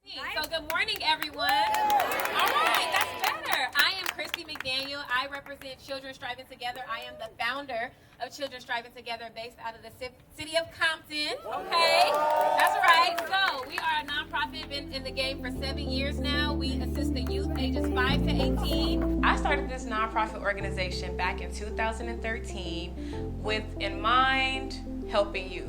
So good morning, everyone. All right, that's better. I am Christy McDaniel. I represent Children Striving Together. I am the founder of Children Striving Together based out of the city of Compton. Okay, that's right. So we are a nonprofit, been in the game for 7 years now. We assist the youth ages 5 to 18. I started this nonprofit organization back in 2013 with in mind helping youth.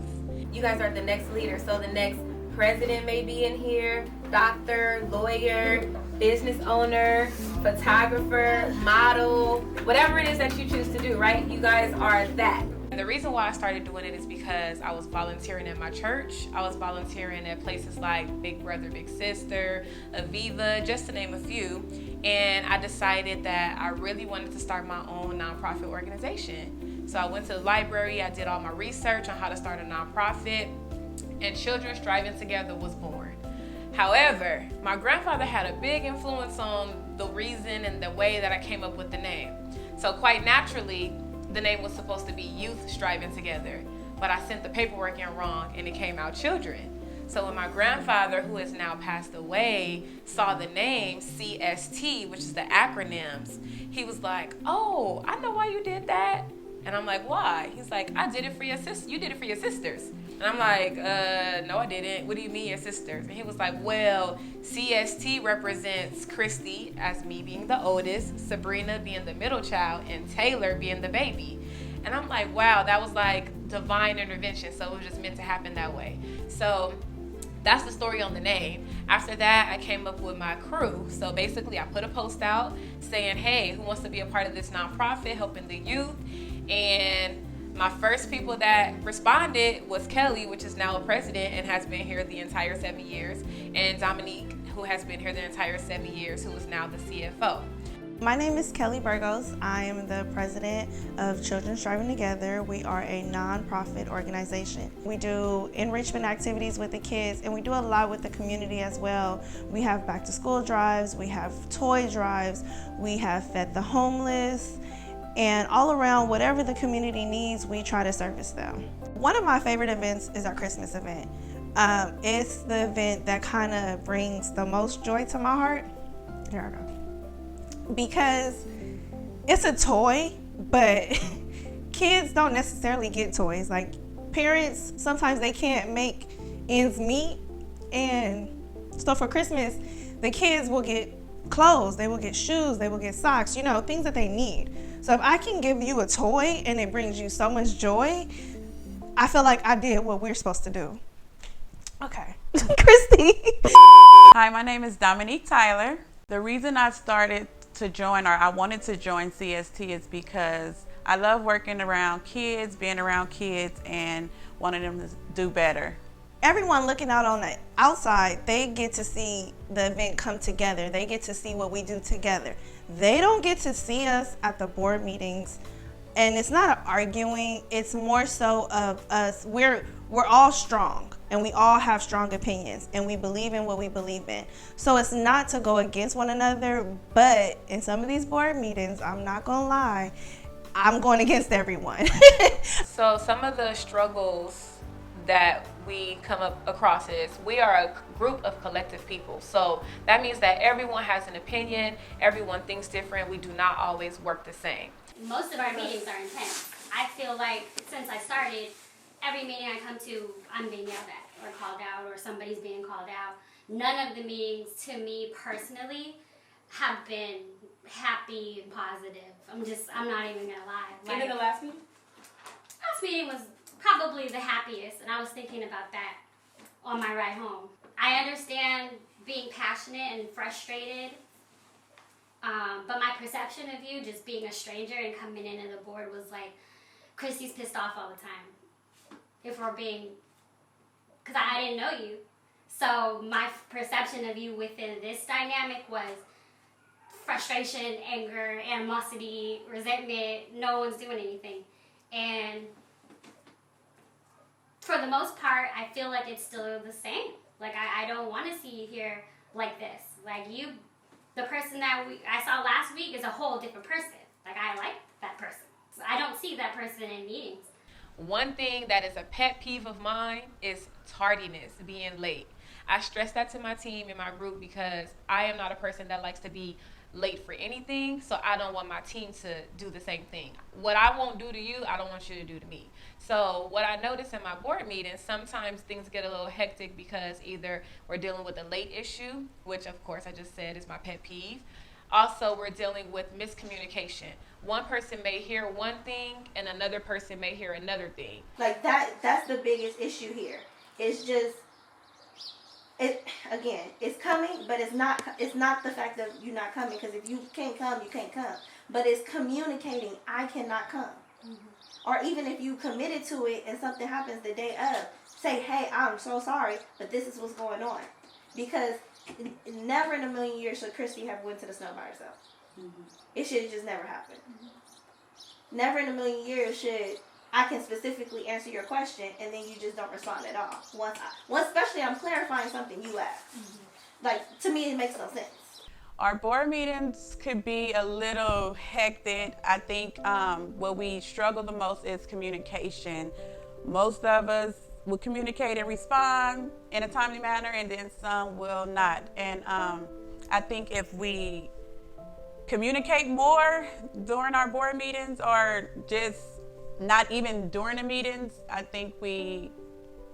You guys are the next leader, so the next president may be in here, doctor, lawyer, business owner, photographer, model, whatever it is that you choose to do, right? You guys are that. And the reason why I started doing it is because I was volunteering at my church. I was volunteering at places like Big Brother, Big Sister, Aviva, just to name a few. And I decided that I really wanted to start my own nonprofit organization. So I went to the library, I did all my research on how to start a nonprofit, and Children Striving Together was born. However, my grandfather had a big influence on the reason and the way that I came up with the name. So quite naturally, the name was supposed to be Youth Striving Together, but I sent the paperwork in wrong and it came out Children. So when my grandfather, who has now passed away, saw the name CST, which is the acronyms, he was like, "Oh, I know why you did that." And I'm like, "Why?" He's like, "I did it for your sister. You did it for your sisters." And I'm like, "No, I didn't. What do you mean your sisters?" And he was like, "Well, CST represents Christy as me being the oldest, Sabrina being the middle child, and Taylor being the baby." And I'm like, wow, that was like divine intervention. So it was just meant to happen that way. So that's the story on the name. After that, I came up with my crew. So basically, I put a post out saying, "Hey, who wants to be a part of this nonprofit helping the youth?" And my first people that responded was Kelly, which is now a president and has been here the entire 7 years, and Dominique, who has been here the entire 7 years, who is now the CFO. My name is Kelly Burgos. I am the president of Children Striving Together. We are a nonprofit organization. We do enrichment activities with the kids, and we do a lot with the community as well. We have back to school drives, we have toy drives, we have fed the homeless, and all around whatever the community needs, we try to service them. One of my favorite events is our Christmas event. It's the event that kind of brings the most joy to my heart. Here I go. Because it's a toy, but kids don't necessarily get toys. Like parents, sometimes they can't make ends meet. And so for Christmas, the kids will get clothes, they will get shoes, they will get socks, things that they need. So if I can give you a toy and it brings you so much joy, I feel like I did what we're supposed to do. Okay, Christy. Hi, my name is Dominique Tyler. The reason I started to join, or I wanted to join CST, is because I love working around kids, being around kids, and wanting them to do better. Everyone looking out on the outside, they get to see the event come together. They get to see what we do together. They don't get to see us at the board meetings. And it's not an arguing, it's more so of us. We're all strong, and we all have strong opinions, and we believe in what we believe in. So it's not to go against one another, but in some of these board meetings, I'm not gonna lie, I'm going against everyone. So some of the struggles that we come up across is we are a group of collective people. So that means that everyone has an opinion, everyone thinks different, we do not always work the same. Most of our meetings are intense. I feel like since I started, every meeting I come to, I'm being yelled at or called out, or somebody's being called out. None of the meetings, to me personally, have been happy and positive. I'm not even gonna lie. Even the last meeting? Last meeting was probably the happiest, and I was thinking about that on my ride home. I understand being passionate and frustrated, but my perception of you, just being a stranger and coming into the board, was like, Christy's pissed off all the time. If we're being, because I didn't know you. So my perception of you within this dynamic was frustration, anger, animosity, resentment. No one's doing anything. And for the most part, I feel like it's still the same. Like, I don't want to see you here like this. Like, you, the person that I saw last week is a whole different person. Like, I like that person. So I don't see that person in meetings. One thing that is a pet peeve of mine is tardiness, being late. I stress that to my team and my group because I am not a person that likes to be late for anything, so I don't want my team to do the same thing. What I won't do to you, I don't want you to do to me. So what I notice in my board meetings, sometimes things get a little hectic because either we're dealing with a late issue, which of course I just said is my pet peeve. Also, we're dealing with miscommunication. One person may hear one thing and another person may hear another thing. Like that's the biggest issue here. It's just it's coming, but it's not the fact that you're not coming, because if you can't come, you can't come. But it's communicating, I cannot come. Or even if you committed to it and something happens the day of, say, hey, I'm so sorry, but this is what's going on. Because never in a million years should Christy have went to the snow by herself. It should have just never happened. Never in a million years should I can specifically answer your question and then you just don't respond at all. Once especially I'm clarifying something you asked. Like, to me, it makes no sense. Our board meetings could be a little hectic. I think what we struggle the most is communication. Most of us will communicate and respond in a timely manner, and then some will not. And I think if we communicate more during our board meetings, or just not even during the meetings, I think we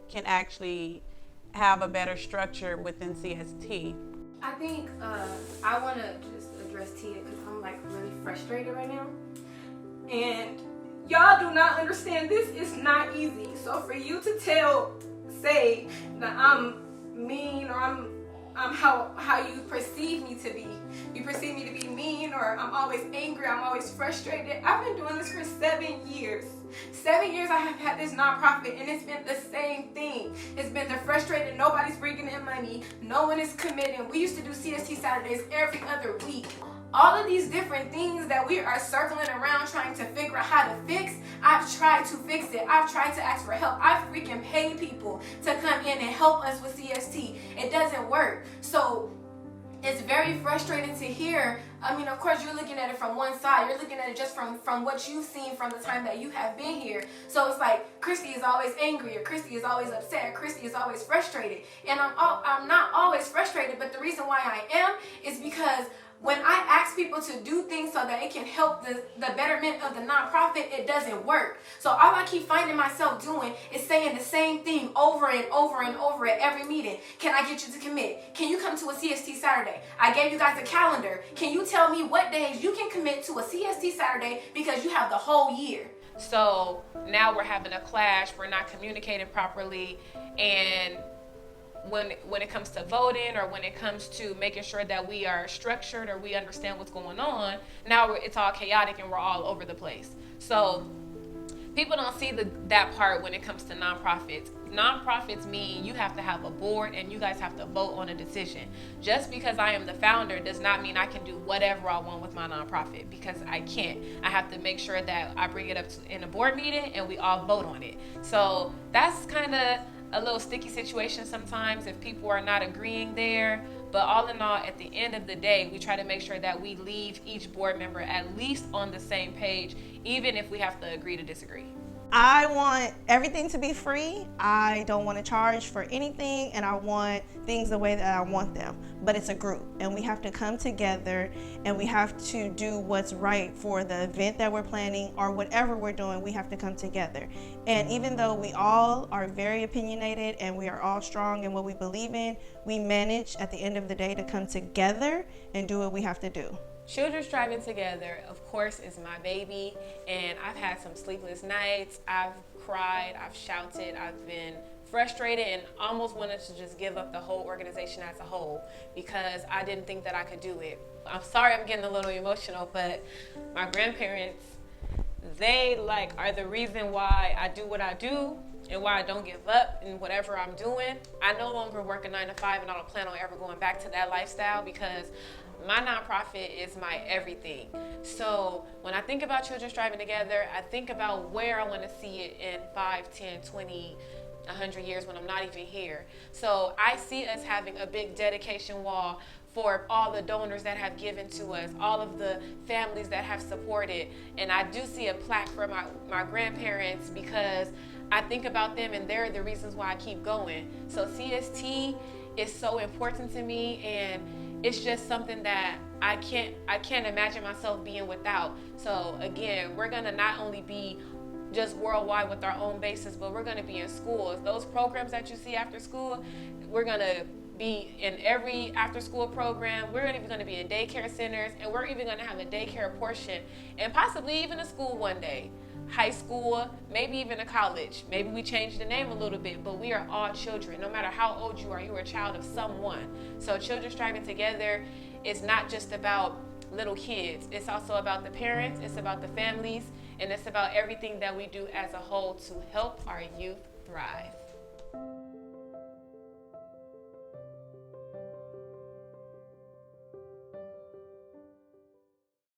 can actually have a better structure within CST. I think I want to just address Tia because I'm like really frustrated right now. And y'all do not understand, this is not easy. So for you to say that I'm mean, or I'm how you perceive me to be. You perceive me to be mean, or I'm always angry, I'm always frustrated. I've been doing this for 7 years. 7 years I have had this nonprofit, and it's been the same thing. It's been the frustrated, nobody's bringing in money, no one is committing. We used to do CST Saturdays every other week. All of these different things that we are circling around trying to figure out how to fix, I've tried to fix it. I've tried to ask for help. I've freaking paid people to come in and help us with CST. It doesn't work. So it's very frustrating to hear. I mean, of course, you're looking at it from one side. You're looking at it just from what you've seen from the time that you have been here. So it's like Christy is always angry, or Christy is always upset, or Christy is always frustrated. And I'm not always frustrated, but the reason why I am is because when I ask people to do things so that it can help the betterment of the nonprofit, it doesn't work. So all I keep finding myself doing is saying the same thing over and over and over at every meeting. Can I get you to commit? Can you come to a CST Saturday? I gave you guys a calendar. Can you tell me what days you can commit to a CST Saturday because you have the whole year? So now we're having a clash. We're not communicating properly, and when it comes to voting, or when it comes to making sure that we are structured or we understand what's going on, now it's all chaotic and we're all over the place. So people don't see that part when it comes to nonprofits. Nonprofits mean you have to have a board and you guys have to vote on a decision. Just because I am the founder does not mean I can do whatever I want with my nonprofit, because I can't. I have to make sure that I bring it up in a board meeting and we all vote on it. So that's kind of a little sticky situation sometimes if people are not agreeing there. But all in all, at the end of the day, we try to make sure that we leave each board member at least on the same page, even if we have to agree to disagree. I want everything to be free. I don't want to charge for anything, and I want things the way that I want them. But it's a group, and we have to come together, and we have to do what's right for the event that we're planning, or whatever we're doing. We have to come together. And even though we all are very opinionated and we are all strong in what we believe in, we manage at the end of the day to come together and do what we have to do. Children Striving Together, of course, is my baby, and I've had some sleepless nights. I've cried, I've shouted, I've been frustrated, and almost wanted to just give up the whole organization as a whole because I didn't think that I could do it. I'm sorry I'm getting a little emotional, but my grandparents, they are the reason why I do what I do and why I don't give up in whatever I'm doing. I no longer work a 9 to 5, and I don't plan on ever going back to that lifestyle because my nonprofit is my everything. So when I think about Children Striving Together, I think about where I want to see it in 5, 10, 20, 100 years when I'm not even here. So I see us having a big dedication wall for all the donors that have given to us, all of the families that have supported. And I do see a plaque for my grandparents because I think about them and they're the reasons why I keep going. So CST is so important to me, and it's just something that I can't imagine myself being without. So again, we're gonna not only be just worldwide with our own bases, but we're gonna be in schools. Those programs that you see after school, we're gonna be in every after school program. We're even gonna be in daycare centers, and we're even gonna have a daycare portion, and possibly even a school one day. High school, maybe even a college. Maybe we change the name a little bit, but we are all children. No matter how old you are a child of someone. So Children Striving Together is not just about little kids. It's also about the parents, it's about the families, and it's about everything that we do as a whole to help our youth thrive.